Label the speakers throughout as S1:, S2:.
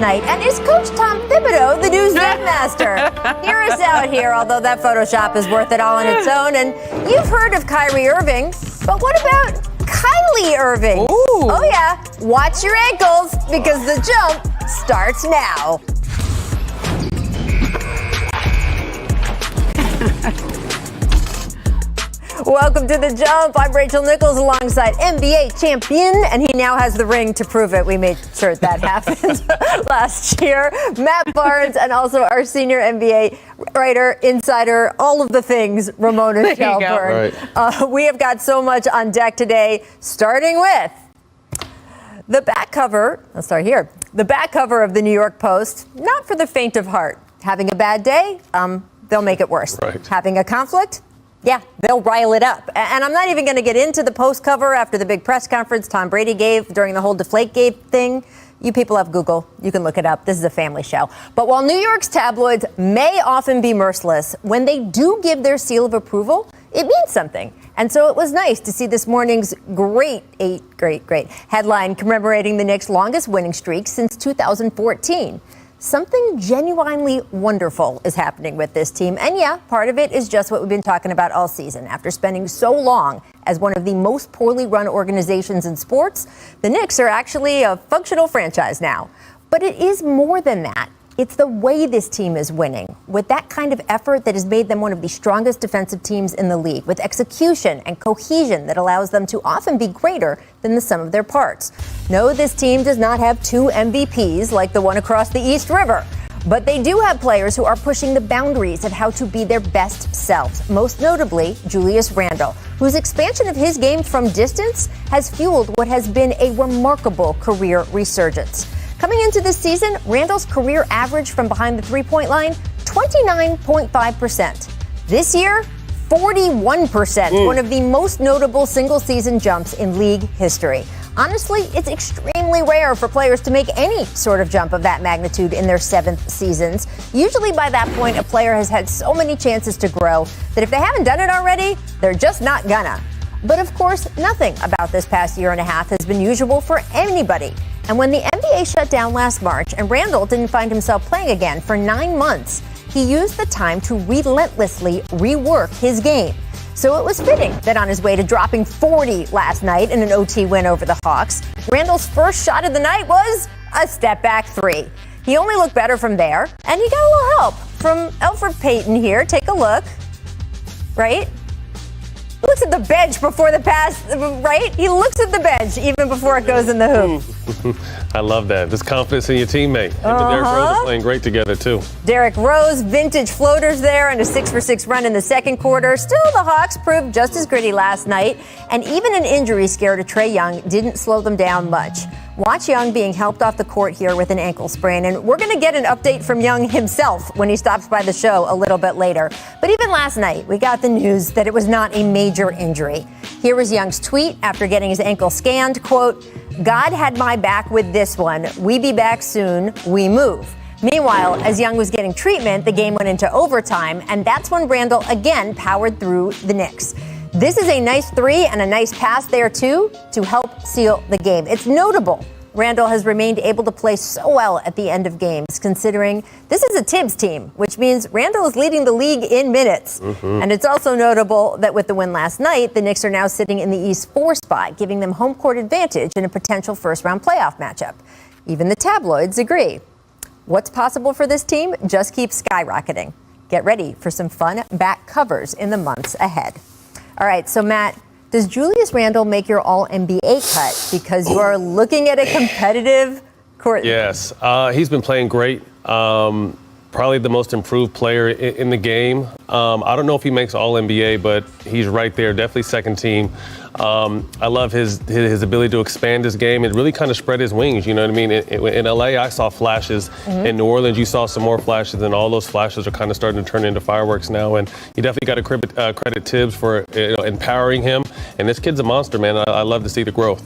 S1: night. And is Coach Tom Thibodeau the new Zen master? Hear us out here, although that Photoshop is worth it all on its own. And you've heard of Kyrie Irving, but what about Kylie Irving?
S2: Ooh.
S1: Oh, yeah. Watch your ankles because the jump starts now. Welcome to The Jump. I'm Rachel Nichols alongside NBA champion, and he now has the ring to prove it. We made sure that happened last year. Matt Barnes, and also our senior NBA writer, insider, all of the things, Ramona Shelburne.
S2: Right.
S1: We have got so much on deck today, starting with the back cover. Let's start here. The back cover of the New York Post, not for the faint of heart. Having a bad day, they'll make it worse.
S2: Right.
S1: Having a conflict, yeah, they'll rile it up. And I'm not even going to get into the Post cover after the big press conference Tom Brady gave during the whole Deflategate thing. You people have Google. You can look it up. This is a family show. But while New York's tabloids may often be merciless, when they do give their seal of approval, it means something. And so it was nice to see this morning's great headline commemorating the Knicks' longest winning streak since 2014. Something genuinely wonderful is happening with this team. And yeah, part of it is just what we've been talking about all season. After spending so long as one of the most poorly run organizations in sports, the Knicks are actually a functional franchise now. But it is more than that. It's the way this team is winning, with that kind of effort that has made them one of the strongest defensive teams in the league, with execution and cohesion that allows them to often be greater than the sum of their parts. No, this team does not have two MVPs like the one across the East River, but they do have players who are pushing the boundaries of how to be their best selves, most notably Julius Randle, whose expansion of his game from distance has fueled what has been a remarkable career resurgence. Coming into this season, Randle's career average from behind the three-point line, 29.5%. This year, 41%, one of the most notable single-season jumps in league history. Honestly, it's extremely rare for players to make any sort of jump of that magnitude in their seventh seasons. Usually by that point, a player has had so many chances to grow that if they haven't done it already, they're just not gonna. But of course, nothing about this past year and a half has been usual for anybody. And when the NBA shut down last March and Randle didn't find himself playing again for 9 months, he used the time to relentlessly rework his game. So it was fitting that on his way to dropping 40 last night in an OT win over the Hawks, Randle's first shot of the night was a step-back three. He only looked better from there, and he got a little help from Elfrid Payton here. Take a look. Right? He looks at the bench before the pass, right? He looks at the bench even before it goes in the hoop.
S2: I love that. There's confidence in your teammate. Him and Derrick Rose are playing great together, too.
S1: Derrick Rose, vintage floaters there, and a 6-for-6 run in the second quarter. Still, the Hawks proved just as gritty last night, and even an injury scare to Trae Young didn't slow them down much. Watch Young being helped off the court here with an ankle sprain, and we're going to get an update from Young himself when he stops by the show a little bit later. But even last night, we got the news that it was not a major injury. Here was Young's tweet after getting his ankle scanned, quote, "God had my back with this one. We be back soon. We move." Meanwhile, as Young was getting treatment, the game went into overtime, and that's when Randle again powered through the Knicks. This is a nice three and a nice pass there, too, to help seal the game. It's notable Randle has remained able to play so well at the end of games, considering this is a Tibbs team, which means Randle is leading the league in minutes. And it's also notable that with the win last night, the Knicks are now sitting in the East 4 spot, giving them home court advantage in a potential first-round playoff matchup. Even the tabloids agree. What's possible for this team just keeps skyrocketing. Get ready for some fun back covers in the months ahead. All right, so Matt, does Julius Randle make your All-NBA cut because you are looking at a competitive court?
S2: Yes, he's been playing great. Probably the most improved player in the game. I don't know if he makes All-NBA, but he's right there, definitely second team. I love his ability to expand his game and really kind of spread his wings, you know what I mean? In LA, I saw flashes. In New Orleans, you saw some more flashes, and all those flashes are kind of starting to turn into fireworks now. And you definitely got to credit Tibbs for empowering him. And this kid's a monster, man. I love to see the growth.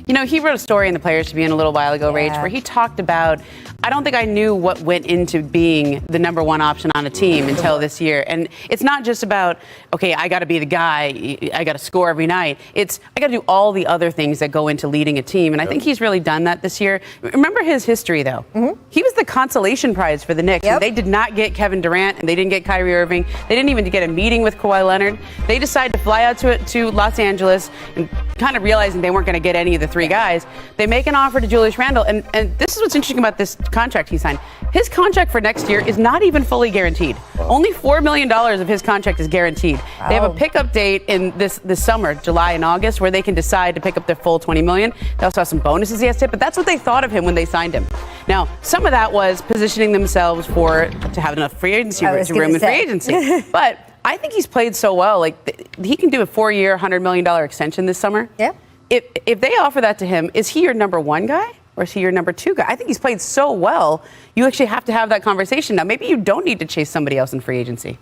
S3: You know, he wrote a story in the Players Tribune a little while ago, Rach, where he talked about, I don't think I knew what went into being the number one option on a team until this year. And it's not just about, okay, I got to be the guy, I got to score every night. It's, I got to do all the other things that go into leading a team. And I think he's really done that this year. Remember his history, though. He was the consolation prize for the Knicks. And they did not get Kevin Durant, and they didn't get Kyrie Irving. They didn't even get a meeting with Kawhi Leonard. They decided to fly out to Los Angeles, and kind of realizing they weren't going to get any of the three guys. They make an offer to Julius Randle, and this is what's interesting about this contract he signed. His contract for next year is not even fully guaranteed. Only $4 million of his contract is guaranteed. They have a pickup date in this summer, July and August, where they can decide to pick up their full $20 million. They also have some bonuses he has to hit, but that's what they thought of him when they signed him. Now, some of that was positioning themselves to have enough free agency room in free agency. But I think he's played so well. Like, he can do a 4-year, $100 million extension this summer. Yeah. If they offer that to him, is he your number one guy or is he your number two guy? I think he's played so well, you actually have to have that conversation. Now, maybe you don't need to chase somebody else in free agency.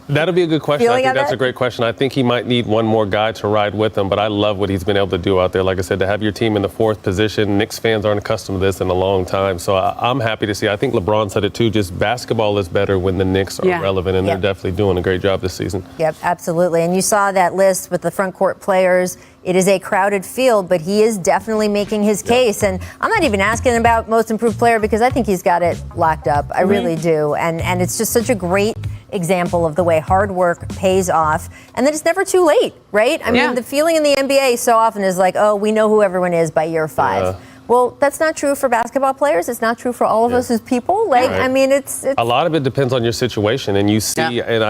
S2: That'll be a good question. I think that's a great question. I think he might need one more guy to ride with him, but I love what he's been able to do out there. Like I said, to have your team in the fourth position, Knicks fans aren't accustomed to this in a long time. So I'm happy to see. I think LeBron said it too, just basketball is better when the Knicks are relevant, and they're definitely doing a great job this season. Yep,
S1: absolutely. And you saw that list with the front court players. It is a crowded field, but he is definitely making his case. And I'm not even asking about most improved player because I think he's got it locked up. I really do. And it's just such a great example of the way hard work pays off and that it's never too late, right? I mean, the feeling in the NBA so often is like, oh, we know who everyone is by year 5. Well, that's not true for basketball players. It's not true for all of us as people. Like, I mean, it's a lot of it depends on your situation. And you see, and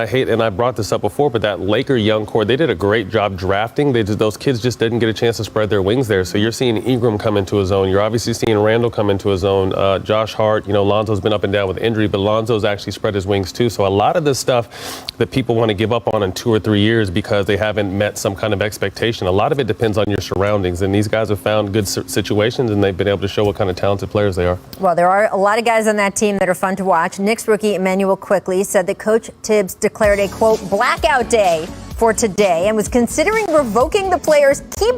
S1: I brought this up before, but that Laker young core, they did a great job drafting. Those kids just didn't get a chance to spread their wings there. So you're seeing Ingram come into his own. You're obviously seeing Randall come into his own. Josh Hart, Lonzo's been up and down with injury, but Lonzo's actually spread his wings too. So a lot of the stuff that people want to give up on in 2 or 3 years because they haven't met some kind of expectation, a lot of it depends on your surroundings. And these guys have found good situations, and they've been able to show what kind of talented players they are. Well, there are a lot of guys on that team that are fun to watch. Knicks rookie Emmanuel Quickley said that Coach Tibbs declared a, quote, blackout day for today and was considering revoking the players' key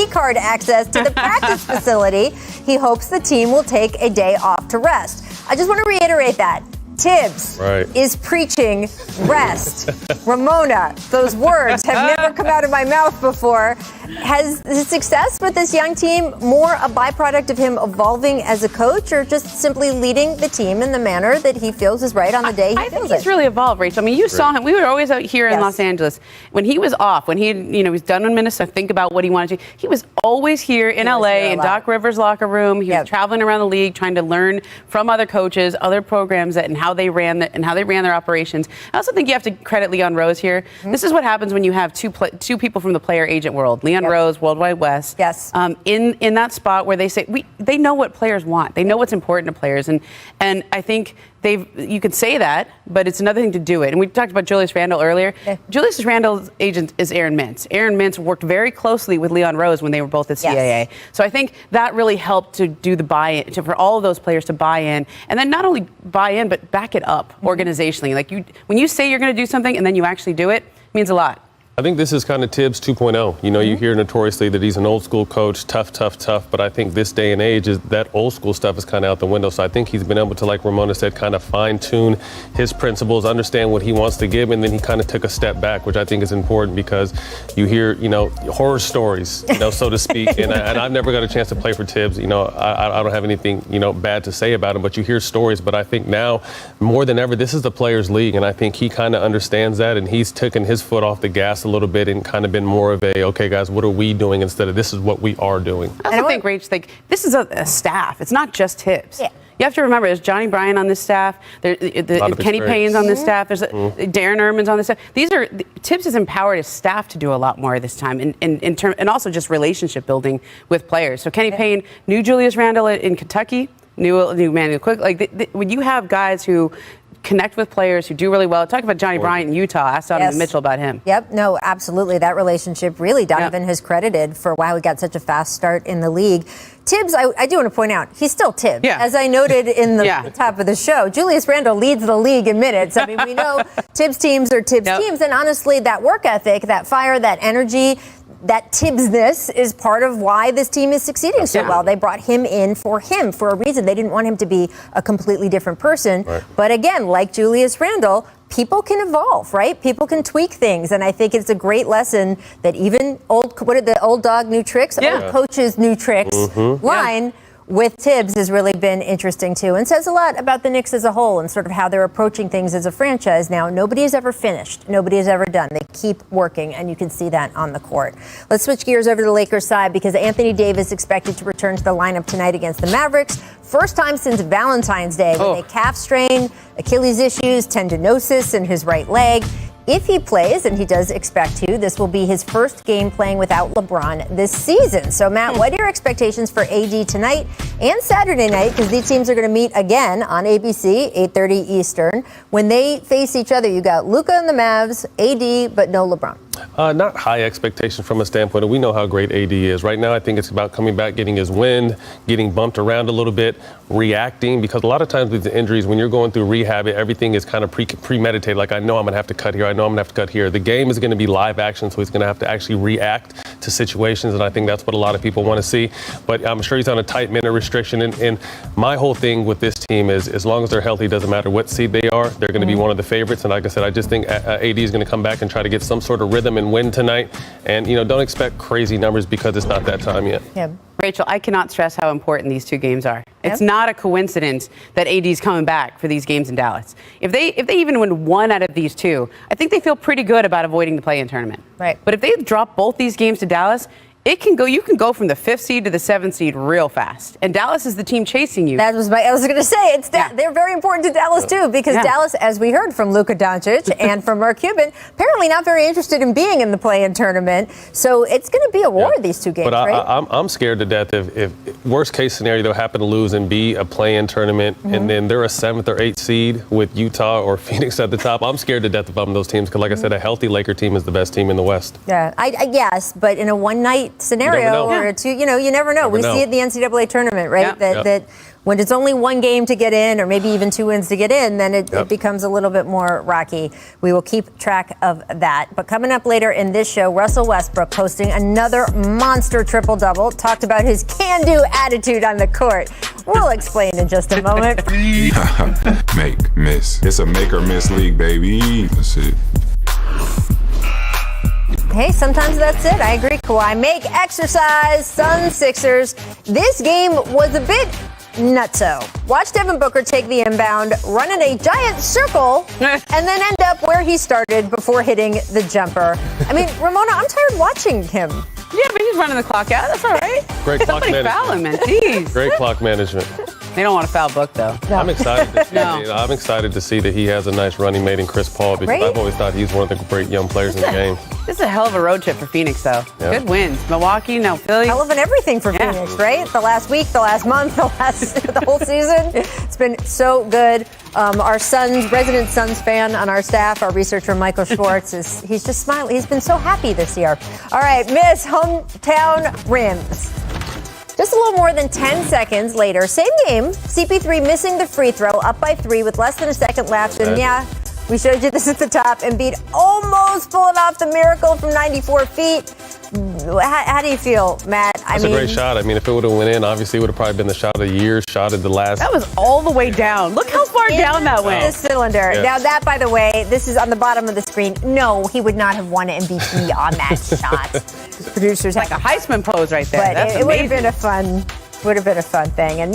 S1: card access to the practice facility. He hopes the team will take a day off to rest. I just want to reiterate that. Tibbs is preaching rest. Ramona, those words have never come out of my mouth before. Has his success with this young team more a byproduct of him evolving as a coach or just simply leading the team in the manner that he feels is right on the day he feels it? I think he's really evolved, Rachel. I mean, you saw him. We were always out here in Los Angeles. When he was off, when he was done in Minnesota, think about what he wanted to do. He was always here in LA in Doc Rivers' locker room. He was traveling around the league trying to learn from other coaches, other programs, and how they ran their operations. I also think you have to credit Leon Rose here. This is what happens when you have two people from the player agent world. Leon Rose, World Wide West. In that spot where they say they know what players want. They know what's important to players, and I think you could say that, but it's another thing to do it. And we talked about Julius Randle earlier. Julius Randle's agent is Aaron Mintz. Aaron Mintz worked very closely with Leon Rose when they were both at CAA. So I think that really helped to do the buy-in, for all of those players to buy in, and then not only buy in, but back it up organizationally. Like when you say you're going to do something and then you actually do it, it means a lot. I think this is kind of Tibbs 2.0. You hear notoriously that he's an old school coach, tough, but I think this day and age is that old school stuff is kind of out the window. So I think he's been able to, like Ramona said, kind of fine tune his principles, understand what he wants to give, and then he kind of took a step back, which I think is important because you hear, horror stories, so to speak. And I've never got a chance to play for Tibbs. I don't have anything, bad to say about him, but you hear stories. But I think now more than ever, this is the players' league, and I think he kind of understands that, and he's taken his foot off the gas a little bit and kind of been more of a, okay, guys, what are we doing instead of this is what we are doing. I also think, Rach, this is a staff. It's not just Tibbs. You have to remember, there's Johnny Bryant on this staff. Kenny Payne's on this staff. There's Darren Erman's on this staff. Tibbs has empowered his staff to do a lot more this time, and also just relationship building with players. So Kenny Payne knew Julius Randle in Kentucky, knew Emmanuel Quickley. When you have guys who connect with players who do really well. Talk about Johnny Bryant in Utah. Ask Donovan Mitchell about him. No, absolutely. That relationship, really, Donovan has credited for why we got such a fast start in the league. Tibbs, I do want to point out, he's still Tibbs. As I noted in the top of the show, Julius Randle leads the league in minutes. I mean, we know Tibbs teams are Tibbs teams, and honestly, that work ethic, that fire, that energy, that Tibbsness is part of why this team is succeeding so well. They brought him in for a reason. They didn't want him to be a completely different person.
S2: Right.
S1: But again, like Julius Randle, people can evolve, right? People can tweak things. And I think it's a great lesson that even old dog, new tricks, old coaches, new tricks line with Tibbs has really been interesting too, and says a lot about the Knicks as a whole and sort of how they're approaching things as a franchise now. Nobody is ever finished. Nobody is ever done. They keep working, and you can see that on the court. Let's switch gears over to the Lakers side because Anthony Davis expected to return to the lineup tonight against the Mavericks. First time since Valentine's Day with a calf strain, Achilles issues, tendinosis in his right leg. If he plays, and he does expect to, this will be his first game playing without LeBron this season. So, Matt, what are your expectations for AD tonight and Saturday night? Because these teams are going to meet again on ABC, 8:30 Eastern. When they face each other, you got Luka and the Mavs, AD, but no LeBron.
S2: Not high expectations from a standpoint. We know how great AD is. Right now, I think it's about coming back, getting his wind, getting bumped around a little bit, reacting. Because a lot of times with the injuries, when you're going through rehab, everything is kind of premeditated. Like, I know I'm going to have to cut here. I know I'm going to have to cut here. The game is going to be live action, so he's going to have to actually react to situations. And I think that's what a lot of people want to see. But I'm sure he's on a tight minute restriction. And my whole thing with this team is as long as they're healthy, doesn't matter what seed they are, they're going to be one of the favorites. And like I said, I just think AD is going to come back and try to get some sort of rhythm and win tonight. And, don't expect crazy numbers because it's not that time yet.
S1: Yeah.
S3: Rachel, I cannot stress how important these two games are. It's not a coincidence that AD's coming back for these games in Dallas. If they even win one out of these two, I think they feel pretty good about avoiding the play-in tournament.
S1: Right.
S3: But if they drop both these games to Dallas, you can go from the 5th seed to the 7th seed real fast. And Dallas is the team chasing you.
S1: I was going to say, they're very important to Dallas, too, because Dallas, as we heard from Luka Doncic and from Mark Cuban, apparently not very interested in being in the play-in tournament. So it's going to be a war, these two games,
S2: but
S1: right?
S2: I'm scared to death if worst case scenario, they'll happen to lose and be a play-in tournament, and then they're a 7th or 8th seed with Utah or Phoenix at the top. I'm scared to death if I'm those teams because, like I said, a healthy Laker team is the best team in the West.
S1: Yeah, I guess, but in a one-night scenario or a two, you never know. We see it in the NCAA tournament, right? That when it's only one game to get in or maybe even 2 wins to get in, then it becomes a little bit more rocky. We will keep track of that. But coming up later in this show, Russell Westbrook posting another monster triple-double, talked about his can-do attitude on the court. We'll explain in just a moment.
S4: Make, miss. It's a make or miss league, baby. That's it.
S1: Hey, sometimes that's it. I agree. Kawhi make exercise. Suns Sixers. This game was a bit nutso. Watch Devin Booker take the inbound, run in a giant circle, and then end up where he started before hitting the jumper. I mean, Ramona, I'm tired watching him.
S3: Yeah, but he's running the clock out. That's all right.
S2: Great clock management.
S3: Foul him, man. Jeez.
S2: Great clock management.
S3: They don't want to foul Book, though.
S1: No.
S2: I'm excited to see that he has a nice running mate in Chris Paul because I've always thought he's one of the great young players in the game.
S3: This is a hell of a road trip for Phoenix, though.
S2: Yeah.
S3: Good wins. Milwaukee, no Philly.
S1: Hell of an everything for Phoenix, right? The last week, the last month, the whole season. It's been so good. Our resident Suns fan on our staff, our researcher Michael Schwartz, he's just smiling. He's been so happy this year. All right, Miss Hometown Rims. Just a little more than 10 seconds later, same game, CP3 missing the free throw, up by 3 with less than a second left. And we showed you this at the top. Embiid almost pulling off the miracle from 94 feet. How do you feel, Matt?
S2: That's a great shot. I mean, if it would have went in, obviously it would have probably been the shot of the year, shot of the last.
S3: That was all the way down. Look how far down that went.
S1: The cylinder.
S2: Yeah.
S1: Now that, by the way, this is on the bottom of the screen. No, he would not have won an MVP on that shot. Producers
S3: like a Heisman pose right there.
S1: But
S3: That's
S1: it would
S3: amazing.
S1: have been a fun thing. And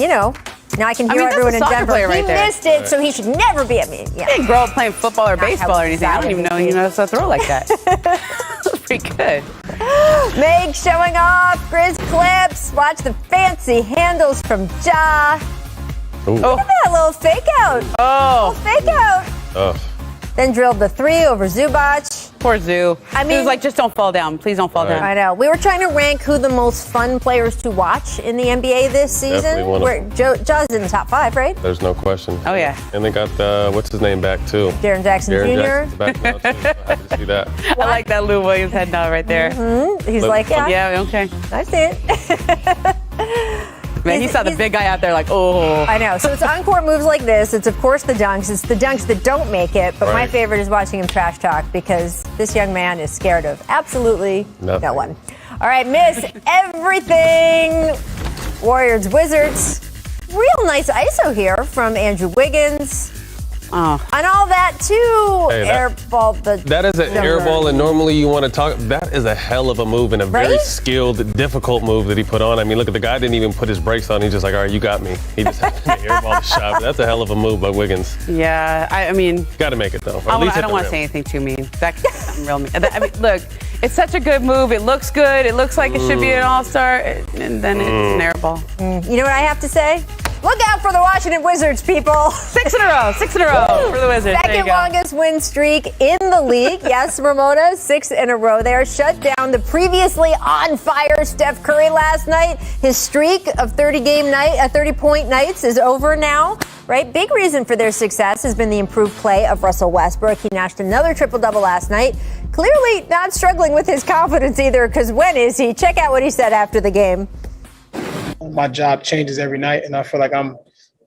S1: now I can hear everyone in Denver.
S3: Right
S1: He
S3: there.
S1: missed it, so he should never be at me. Yeah.
S3: He didn't grow up playing football or baseball or anything. I don't even know he knows how to throw like that. That's pretty good.
S1: Meg showing off Grizz clips. Watch the fancy handles from Ja. Look at that little fake out. Fake out. Then drilled the 3 over Zubac.
S3: Poor Zoo.
S1: I mean,
S3: he was like, just don't fall down. Please don't fall down.
S1: I know. We were trying to rank who the most fun players to watch in the NBA this season.
S2: Definitely one of them.
S1: Ja's in the top 5, right?
S2: There's no question.
S3: Oh, yeah.
S2: And they got, what's his name back, too?
S1: Jaren Jackson Jr.
S2: Jackson's back now, too. So happy to see that.
S3: I like that Lou Williams head nod right there.
S1: He's like,
S3: Yeah, okay.
S1: I see it.
S3: Man, he saw the big guy out there like, oh.
S1: I know. So it's encore moves like this. It's, of course, the dunks. It's the dunks that don't make it. But my favorite is watching him trash talk because this young man is scared of absolutely no one. All right, miss everything. Warriors, Wizards. Real nice ISO here from Andrew Wiggins.
S3: Oh.
S1: And all that, too.
S2: Hey,
S1: Airball.
S2: That is an airball, and normally you want to talk. That is a hell of a move and a very
S1: Right?
S2: skilled, difficult move that he put on. I mean, look at the guy didn't even put his brakes on. He's just like, all right, you got me. He just happened to airball the shot. That's a hell of a move by Wiggins.
S3: Yeah, I mean,
S2: Got to make it, though.
S3: I don't want to say anything too mean. That could be something real mean. I mean, look, it's such a good move. It looks good. It looks like it should be an all-star, and then it's an airball.
S1: You know what I have to say? Look out for the Washington Wizards, people.
S3: 6 in a row for the Wizards. There you
S1: Second
S3: go.
S1: longest win streak in the league. Yes, Ramona, 6 in a row there. Shut down the previously on fire Steph Curry last night. His streak of 30-point nights is over now. Right? Big reason for their success has been the improved play of Russell Westbrook. He notched another triple-double last night. Clearly not struggling with his confidence either, because when is he? Check out what he said after the game.
S5: My job changes every night, and I feel like I'm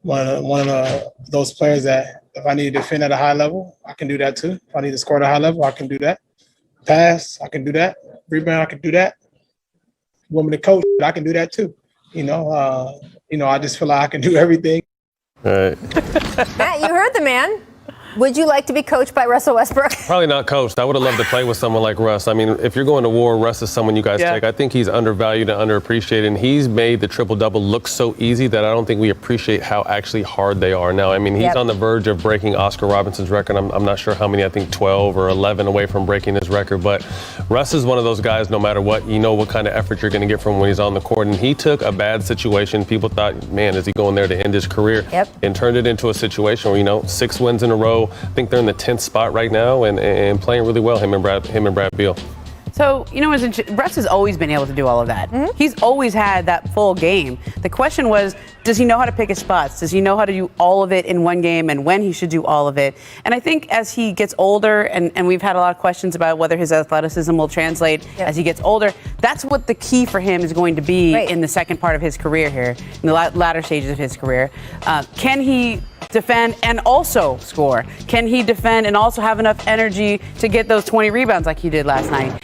S5: one of those players that if I need to defend at a high level, I can do that too. If I need to score at a high level, I can do that. Pass, I can do that. Rebound, I can do that. Want me to coach, I can do that too. I just feel like I can do everything.
S2: All right.
S1: Matt, you heard the man. Would you like to be coached by Russell Westbrook?
S2: Probably not coached. I would have loved to play with someone like Russ. I mean, if you're going to war, Russ is someone you guys take. I think he's undervalued and underappreciated, and he's made the triple-double look so easy that I don't think we appreciate how actually hard they are now. I mean, he's on the verge of breaking Oscar Robinson's record. I'm not sure how many, I think 12 or 11 away from breaking his record, but Russ is one of those guys, no matter what, you know what kind of effort you're going to get from when he's on the court, and he took a bad situation. People thought, man, is he going there to end his career? And turned it into a situation where, 6 wins in a row. I think they're in the 10th spot right now and playing really well, him and Brad Beal.
S3: So, Russ has always been able to do all of that. Mm-hmm. He's always had that full game. The question was, does he know how to pick his spots? Does he know how to do all of it in one game and when he should do all of it? And I think as he gets older, and we've had a lot of questions about whether his athleticism will translate as he gets older, that's what the key for him is going to be in the second part of his career here, in the latter stages of his career. Can he defend and also score? Can he defend and also have enough energy to get those 20 rebounds like he did last night?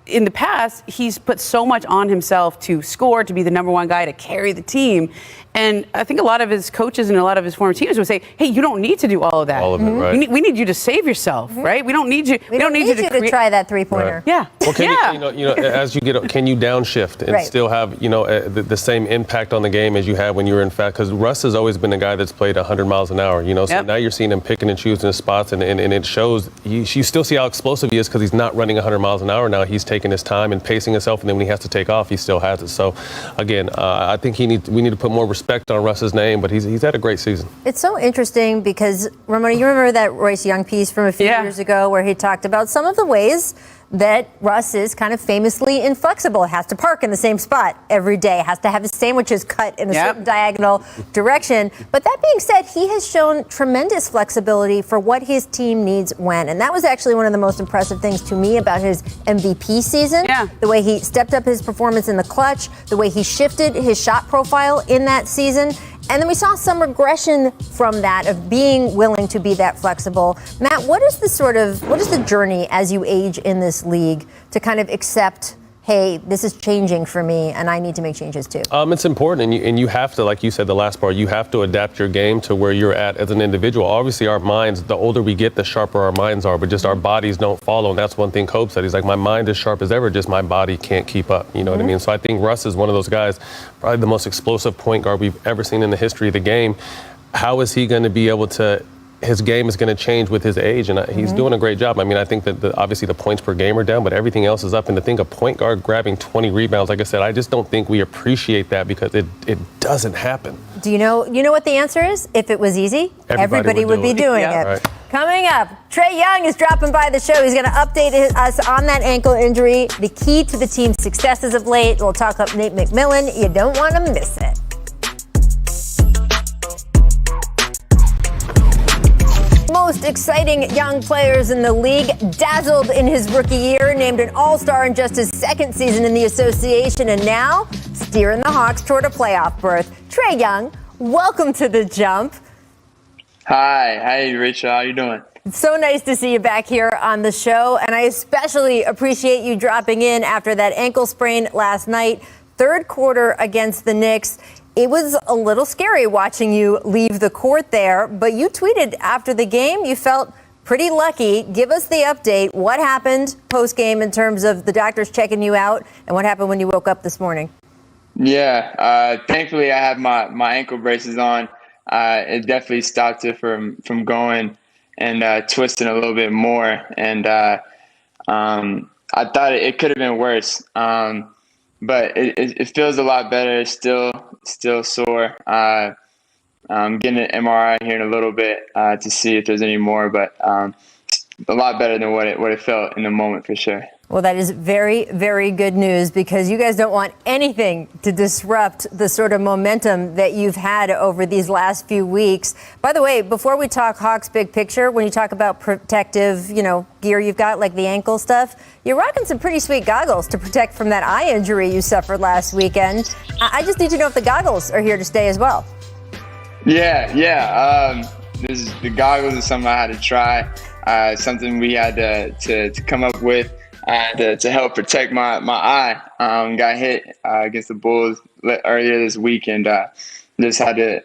S3: In the past, he's put so much on himself to score, to be the number one guy, to carry the team. And I think a lot of his coaches and a lot of his former teams would say, hey, you don't need to do all of that.
S2: All of it, right.
S3: We need you to save yourself, right? We don't need you.
S1: We don't need you to try that three-pointer.
S2: Right.
S3: Yeah.
S2: Well, can you as you get, can you downshift and still have, the same impact on the game as you had when you were in fact? Because Russ has always been a guy that's played 100 miles an hour, So now you're seeing him picking and choosing his spots, and it shows. You still see how explosive he is because he's not running 100 miles an hour now. He's taking his time and pacing himself, and then when he has to take off, he still has it. So, again, I think we need to put more respect on Russ's name, but he's had a great season. It's
S1: so interesting because, Ramona, you remember that Royce Young piece from a few years ago where he talked about some of the ways that Russ is kind of famously inflexible, has to park in the same spot every day, has to have his sandwiches cut in a certain diagonal direction. But that being said, he has shown tremendous flexibility for what his team needs when. And that was actually one of the most impressive things to me about his MVP season. The way he stepped up his performance in the clutch, the way he shifted his shot profile in that season. And then we saw some regression from that of being willing to be that flexible. Matt, what is the journey as you age in this league to kind of accept, hey, this is changing for me and I need to make changes too?
S2: It's important, and you have to, like you said, the last part, you have to adapt your game to where you're at as an individual. Obviously, our minds, the older we get, the sharper our minds are, but just our bodies don't follow. And that's one thing Kobe said. He's like, my mind is sharp as ever, just my body can't keep up. You know what I mean? So I think Russ is one of those guys, probably the most explosive point guard we've ever seen in the history of the game. How is he going to be able to? His game is going to change with his age, and he's doing a great job. I mean, I think that obviously the points per game are down, but everything else is up. And to think a point guard grabbing 20 rebounds, like I said, I just don't think we appreciate that because it doesn't happen.
S1: Do you know what the answer is? If it was easy, everybody would be doing it.
S2: Right.
S1: Coming up, Trae Young is dropping by the show. He's going to update us on that ankle injury, the key to the team's successes of late. We'll talk up Nate McMillan. You don't want to miss it. Most exciting young players in the league, dazzled in his rookie year, named an all-star in just his second season in the association, and now steering the Hawks toward a playoff berth. Trae Young, welcome to The Jump.
S6: Hi. Hey, Rachel. How you doing?
S1: It's so nice to see you back here on the show, and I especially appreciate you dropping in after that ankle sprain last night. Third quarter against the Knicks. It was a little scary watching you leave the court there, but you tweeted after the game you felt pretty lucky. Give us the update. What happened post-game in terms of the doctors checking you out, and what happened when you woke up this morning?
S6: Yeah. Thankfully, I have my ankle braces on. It definitely stopped it from going and twisting a little bit more. And I thought it could have been worse. But it feels a lot better. It's still sore. I'm getting an MRI here in a little bit to see if there's any more, but a lot better than what it felt in the moment for sure.
S1: Well, that is very, very good news because you guys don't want anything to disrupt the sort of momentum that you've had over these last few weeks. By the way, before we talk Hawks big picture, when you talk about protective, gear you've got, like the ankle stuff, you're rocking some pretty sweet goggles to protect from that eye injury you suffered last weekend. I just need to know if the goggles are here to stay as well.
S6: Yeah. The goggles is something I had to try. Something we had to come up with. To help protect my eye. Got hit against the Bulls earlier this week, and just had to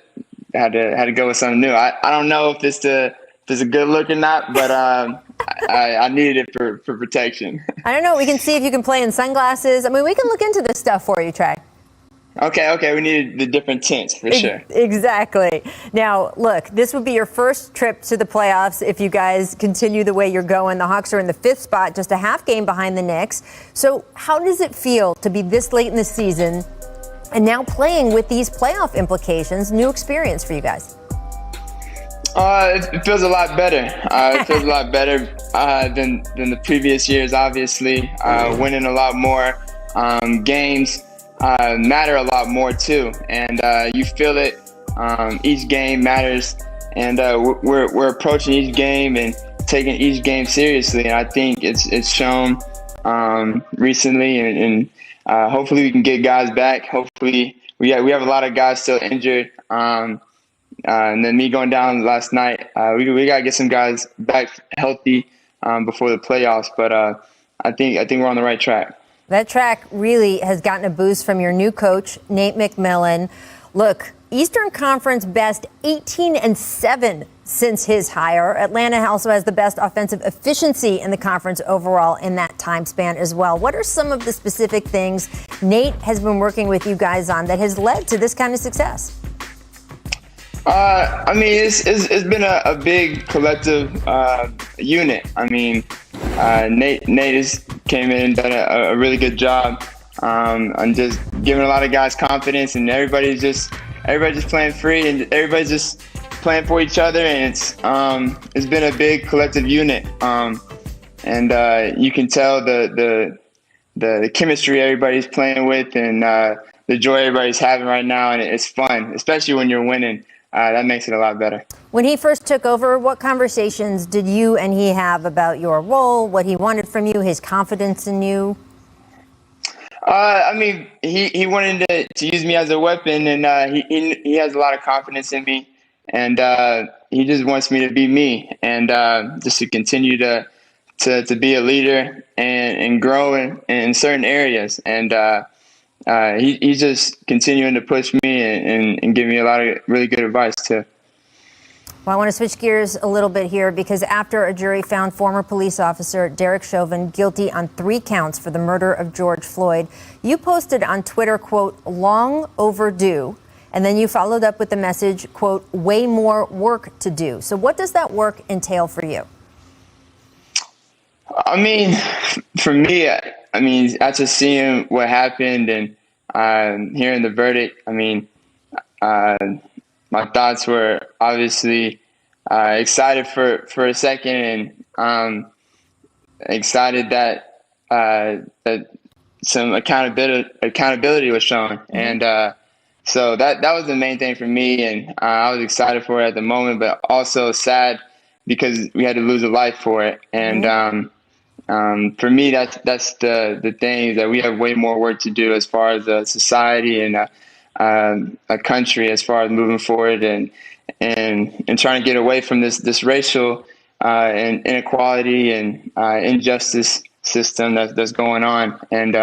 S6: go with something new. I don't know if it's a good look or not, but I needed it for protection.
S1: I don't know. We can see if you can play in sunglasses. I mean, we can look into this stuff for you, Trey.
S6: Okay. We needed the different tints for sure.
S1: Exactly. Now, look, this would be your first trip to the playoffs if you guys continue the way you're going. The Hawks are in the 5th spot, just a half game behind the Knicks. So how does it feel to be this late in the season and now playing with these playoff implications? New experience for you guys.
S6: It feels a lot better. It feels a lot better than the previous years, obviously. Winning a lot more games. Matter a lot more too, and you feel it. Each game matters, and we're approaching each game and taking each game seriously. And I think it's shown recently, and hopefully we can get guys back. Hopefully we have a lot of guys still injured, and then me going down last night. We gotta get some guys back healthy before the playoffs. But I think we're on the right track.
S1: That track really has gotten a boost from your new coach, Nate McMillan. Look, Eastern Conference best 18-7 since his hire. Atlanta also has the best offensive efficiency in the conference overall in that time span as well. What are some of the specific things Nate has been working with you guys on that has led to this kind of success?
S6: I mean, it's been a big collective unit. I mean, Nate has came in and done a really good job on just giving a lot of guys confidence, and everybody's just playing free, and everybody's just playing for each other, and it's been a big collective unit, and you can tell the chemistry everybody's playing with, and the joy everybody's having right now, and it's fun, especially when you're winning. That makes it a lot better.
S1: When he first took over, what conversations did you and he have about your role, what he wanted from you, his confidence in you?
S6: I mean, he wanted to use me as a weapon, and he has a lot of confidence in me, and he just wants me to be me, and just to continue to be a leader and grow in certain areas, and he's just continuing to push me and give me a lot of really good advice too.
S1: Well, I want to switch gears a little bit here because after a jury found former police officer Derek Chauvin guilty on 3 counts for the murder of George Floyd, you posted on Twitter, quote, "long overdue," and then you followed up with the message, quote, "way more work to do." So what does that work entail for you?
S6: I mean, for me, after seeing what happened and hearing the verdict, I mean, my thoughts were obviously excited for a second, and excited that some accountability was shown, and so that was the main thing for me, and I was excited for it at the moment, but also sad because we had to lose a life for it, and for me, that's the thing, is that we have way more work to do as far as a society, and a country as far as moving forward and trying to get away from this racial and inequality and injustice system that's going on. And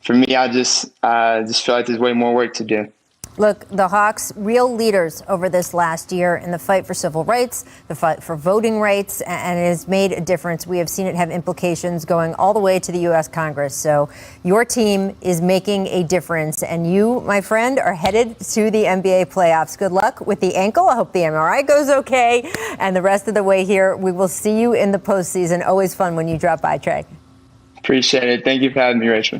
S6: for me, I just feel like there's way more work to do.
S1: Look, the Hawks, real leaders over this last year in the fight for civil rights, the fight for voting rights, and it has made a difference. We have seen it have implications going all the way to the U.S. Congress. So your team is making a difference, and you, my friend, are headed to the NBA playoffs. Good luck with the ankle. I hope the MRI goes okay. And the rest of the way here, we will see you in the postseason. Always fun when you drop by, Trey.
S6: Appreciate it. Thank you for having me, Rachel.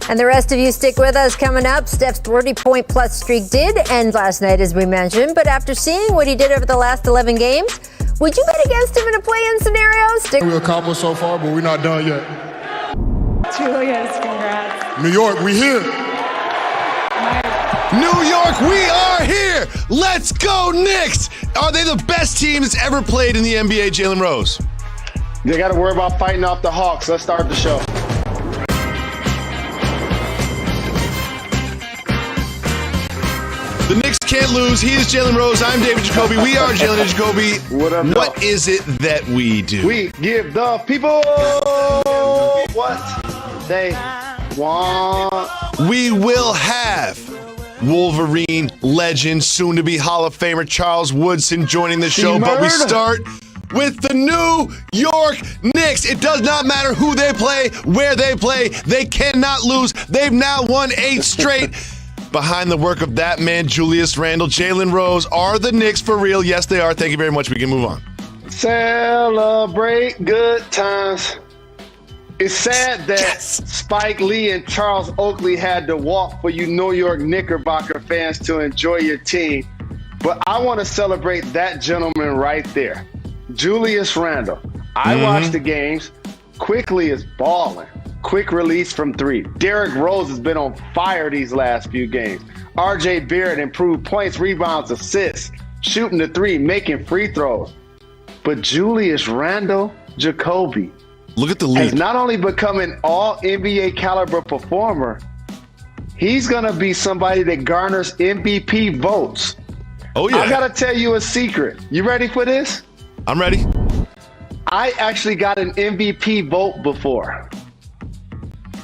S1: And the rest of you stick with us. Coming up, Steph's 30-point-plus streak did end last night, as we mentioned. But after seeing what he did over the last 11 games, would you bet against him in a play-in scenario?
S7: We accomplished so far, but we're not done yet.
S8: Julius, congrats.
S7: New York, we here.
S9: New York, we are here. Let's go, Knicks. Are they the best team that's ever played in the NBA, Jalen Rose?
S10: They got to worry about fighting off the Hawks. Let's start the show.
S9: The Knicks can't lose. He is Jalen Rose. I'm David Jacoby. We are Jalen and Jacoby.
S10: What up,
S9: What
S10: dog?
S9: is it that we do?
S10: We give the people what they want.
S9: We will have Wolverine legend, soon-to-be Hall of Famer Charles Woodson joining the show. But we start with the New York Knicks. It does not matter who they play, where they play. They cannot lose. They've now won 8 straight. Behind the work of that man, Julius Randle, Jalen Rose, are the Knicks for real? Yes, they are. Thank you very much. We can move on.
S10: Celebrate good times. It's sad that Spike Lee and Charles Oakley had to walk for you New York Knickerbocker fans to enjoy your team. But I want to celebrate that gentleman right there, Julius Randle. I watched the games. Quickly is balling. Quick release from 3. Derrick Rose has been on fire these last few games. RJ Barrett improved points, rebounds, assists, shooting the 3, making free throws. But Julius Randle, Jacoby,
S9: look at the lead.
S10: has not only become an all NBA caliber performer, he's going to be somebody that garners MVP votes.
S9: Oh, yeah.
S10: I got to tell you a secret. You ready for this?
S9: I'm ready.
S10: I actually got an MVP vote before.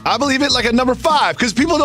S9: I believe it, like a number 5, because people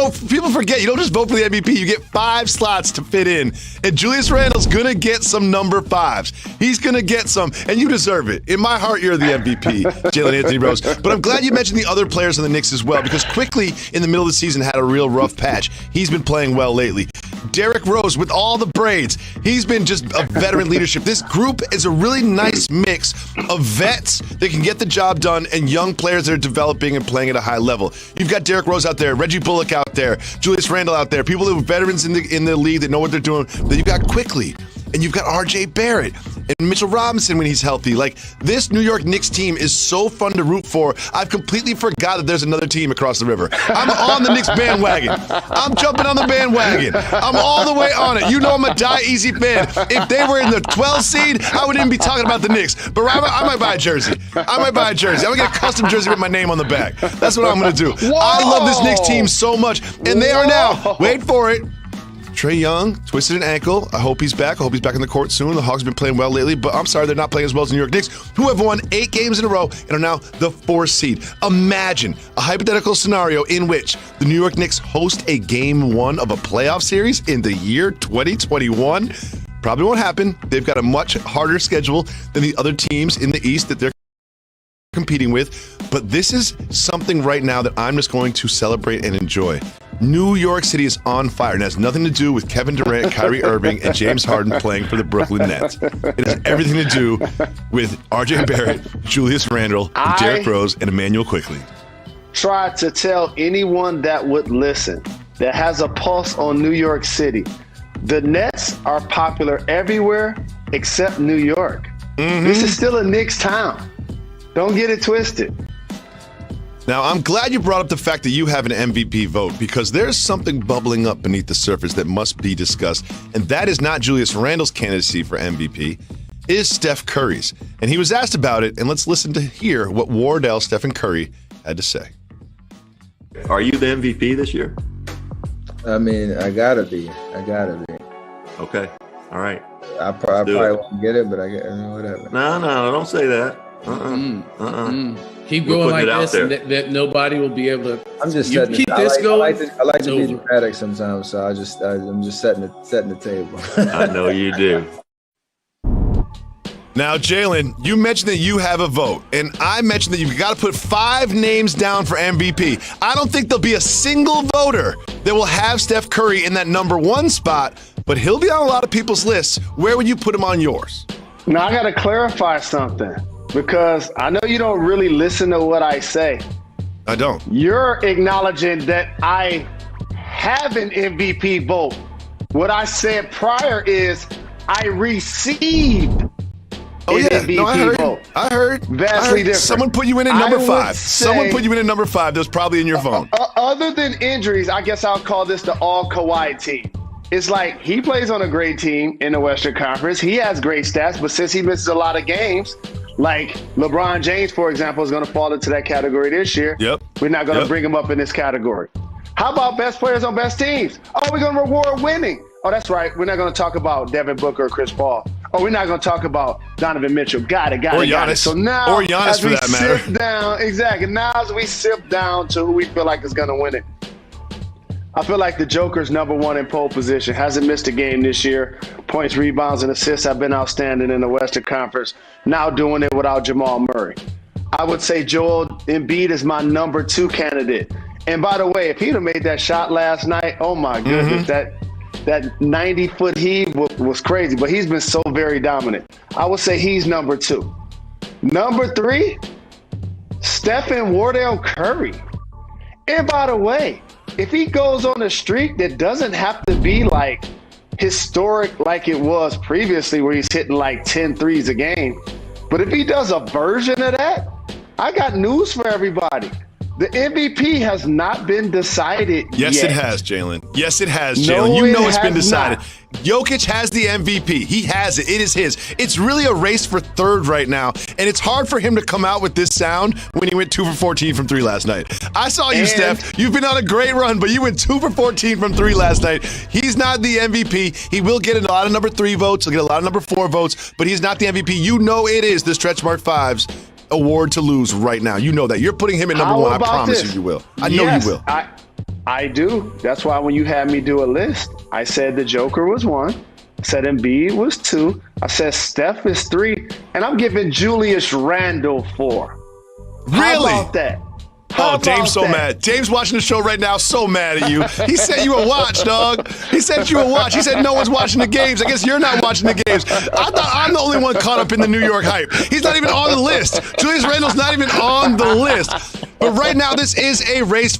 S9: forget. You don't just vote for the MVP. You get 5 slots to fit in. And Julius Randle's going to get some number 5s. He's going to get some, and you deserve it. In my heart, you're the MVP, Jalen Anthony Rose. But I'm glad you mentioned the other players on the Knicks as well, because Quickly, in the middle of the season, had a real rough patch. He's been playing well lately. Derrick Rose, with all the braids, he's been just a veteran leadership. This group is a really nice mix of vets that can get the job done and young players that are developing and playing at a high level. You've got Derrick Rose out there, Reggie Bullock out there, Julius Randle out there, people who are veterans in the league that know what they're doing. Then you've got Quickly, and you've got RJ Barrett and Mitchell Robinson when he's healthy. Like, this New York Knicks team is so fun to root for. I've completely forgot that there's another team across the river. I'm on the Knicks bandwagon. I'm jumping on the bandwagon. I'm all the way on it. You know I'm a die easy fan. If they were in the 12th seed, I wouldn't even be talking about the Knicks. But I might buy a jersey. I'm going to get a custom jersey with my name on the back. That's what I'm going to do.
S10: Whoa.
S9: I love this Knicks team so much. And they are now, wait for it, Trae Young twisted an ankle. I hope he's back. I hope he's back in the court soon. The Hawks have been playing well lately, but I'm sorry they're not playing as well as the New York Knicks, who have won 8 games in a row and are now the 4th seed. Imagine a hypothetical scenario in which the New York Knicks host a game 1 of a playoff series in the year 2021. Probably won't happen. They've got a much harder schedule than the other teams in the East that they're competing with, but this is something right now that I'm just going to celebrate and enjoy. New York City is on fire, and it has nothing to do with Kevin Durant, Kyrie Irving, and James Harden playing for the Brooklyn Nets. It has everything to do with RJ Barrett, Julius Randle, Derrick Rose, and Emmanuel Quickly.
S10: Try to tell anyone that would listen, that has a pulse on New York City, the Nets are popular everywhere except New York. This is still a Knicks town. Don't get it twisted.
S9: Now, I'm glad you brought up the fact that you have an MVP vote, because there's something bubbling up beneath the surface that must be discussed, and that is not Julius Randle's candidacy for MVP. It is Steph Curry's. And he was asked about it, and let's listen to hear what Wardell Stephen Curry had to say.
S11: Are you the MVP this year? I mean, I gotta be.
S12: Okay. All right.
S11: I probably won't get it, but I mean, whatever.
S12: No, don't say that.
S13: Keep going like this, and that nobody will be able to.
S11: I'm just
S13: you
S11: setting.
S13: keep this going.
S11: I like to be dramatic sometimes, so I'm just setting the table.
S12: I know you do.
S9: Now, Jalen, you mentioned that you have a vote, and I mentioned that you've got to put 5 names down for MVP. I don't think there'll be a single voter that will have Steph Curry in that number 1 spot, but he'll be on a lot of people's lists. Where would you put him on yours?
S10: Now, I got to clarify something because I know you don't really listen to what I say.
S9: I don't.
S10: You're acknowledging that I have an MVP vote. What I said prior is I received
S9: I heard.
S10: Vastly different.
S9: Someone put you in at number 5. Someone put you in at number 5. That was probably in your phone.
S10: Other than injuries, I guess I'll call this the all Kawhi team. It's like he plays on a great team in the Western Conference. He has great stats, but since he misses a lot of games, like LeBron James, for example, is going to fall into that category this year.
S9: Yep.
S10: We're not going to bring him up in this category. How about best players on best teams? Oh, we're going to reward winning. Oh, that's right. We're not going to talk about Devin Booker or Chris Paul. Oh, we're not going to talk about Donovan Mitchell. Got it.
S9: Or Giannis.
S10: So now,
S9: or Giannis for that matter.
S10: Down, exactly. Now as we sip down to who we feel like is going to win it. I feel like the Joker's number 1 in pole position. Hasn't missed a game this year. Points, rebounds, and assists have been outstanding in the Western Conference. Now doing it without Jamal Murray. I would say Joel Embiid is my number 2 candidate. And by the way, if he'd have made that shot last night, oh my goodness, that 90-foot heave was crazy. But he's been so very dominant. I would say he's number 2. Number 3, Stephen Wardell Curry. And by the way, if he goes on a streak that doesn't have to be like historic like it was previously where he's hitting like 10 threes a game, but if he does a version of that, I got news for everybody. The MVP has not been decided
S9: yet.
S10: It
S9: has, Jalen. Yes, it has, Jalen. You know it's been decided.
S10: Not.
S9: Jokic has the MVP. He has it. It is his. It's really a race for 3rd right now, and it's hard for him to come out with this sound when he went 2 for 14 from 3 last night. I saw you, Steph. You've been on a great run, but you went 2 for 14 from 3 last night. He's not the MVP. He will get a lot of number 3 votes. He'll get a lot of number 4 votes, but he's not the MVP. You know it is the Stretch Mark 5's award to lose right now. You know that. You're putting him at number 1. I promise you will. I know you will.
S10: I do. That's why when you had me do a list, I said the Joker was 1. I said Embiid was 2. I said Steph is 3. And I'm giving Julius Randle 4.
S9: Really?
S10: How about that?
S9: Dame's so mad. Dame's watching the show right now, so mad at you. He sent you a watch, dog. He sent you a watch. He said no one's watching the games. I guess you're not watching the games. I thought I'm the only one caught up in the New York hype. He's not even on the list. Julius Randle's not even on the list. But right now, this is a race